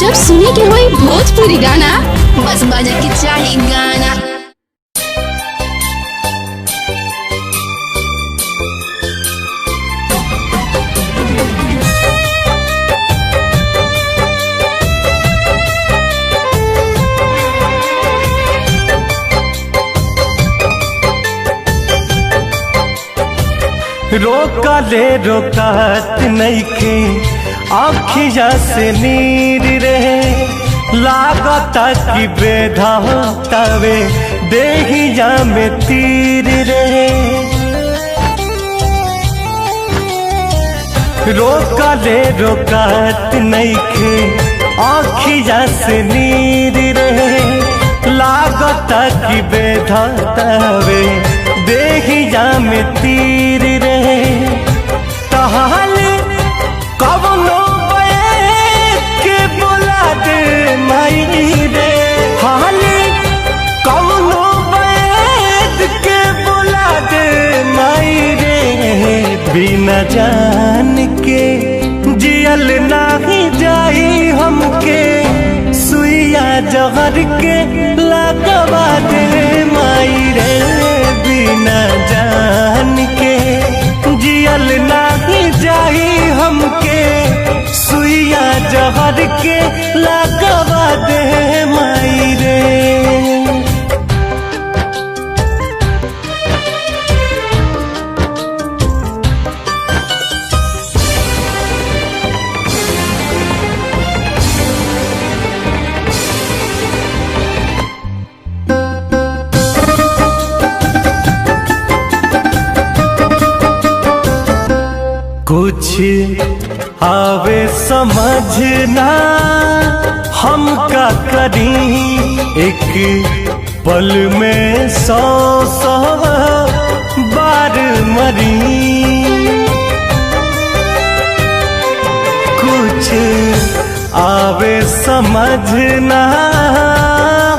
जब सुने के होई भोजपुरी गाना बस बजे के चाही गाना। रोकाले रोकात नइखे आँखिया से नीर रहे लागता कि बेधातावे देहिया में तीर रहे। रोकाले रोकात नइखे आँखिया से नीर रहे लागता कि बेधातावे देहिया में तीर रहे। तहाल कवनो बैठ के बोला दे माई रे, हाल कवनो बैठ के बोला दे माई रे। बिना जान के जियल नाही जाई हमके सुइया जहर के लगवा दे माई रे। बिना जान के जियल नाही जाई हमके सुइया जहर के लगवा दे माई रे। कुछ आवे समझना हम का करी, एक पल में 100 बार मरी। कुछ आवे समझना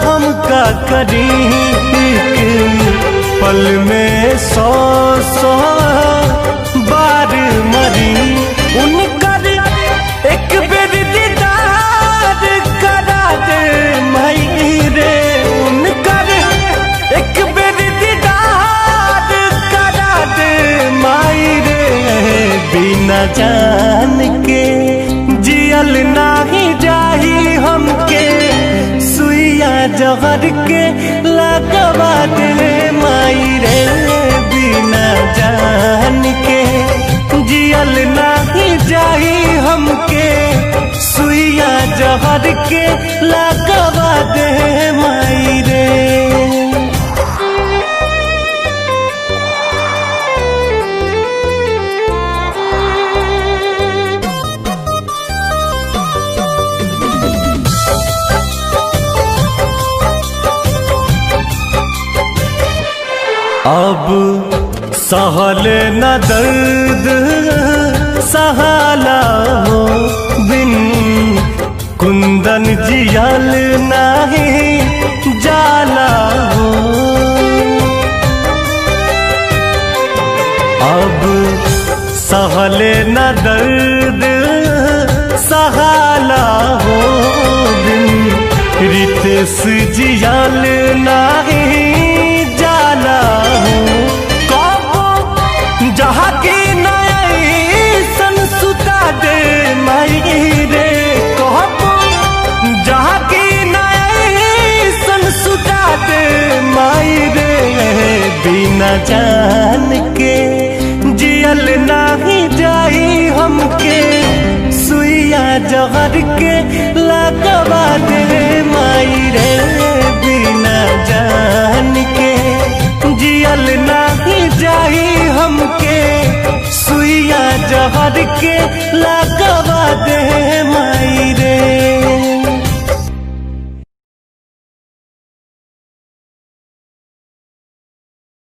हम का करी, एक पल में 100 बार मरी। उनकर एक बेर दीदार करा दे माई रे, उनकर एक बेर दीदार करा दे माई रे। बिना जान के जियल नाही जाही हमके सुइया जहर के लगवा दे माई रे। बिना जान के जियल नाही जाही हमके सुइया जहर के लगवा दे माई रे। अब सहल न दर्द सहाला हो, बिन कुंदन जियल नाही जाला हो। अब सहल न दर्द सहाला हो, बिन रितेश जियल नाही जाला हो। जहाँ की नई सन सुता दे माई रे, कहबो जहाँ की नई सन सुता दे माई रे। बिना जान के जियल नाही जाई हमके सुइया जहर के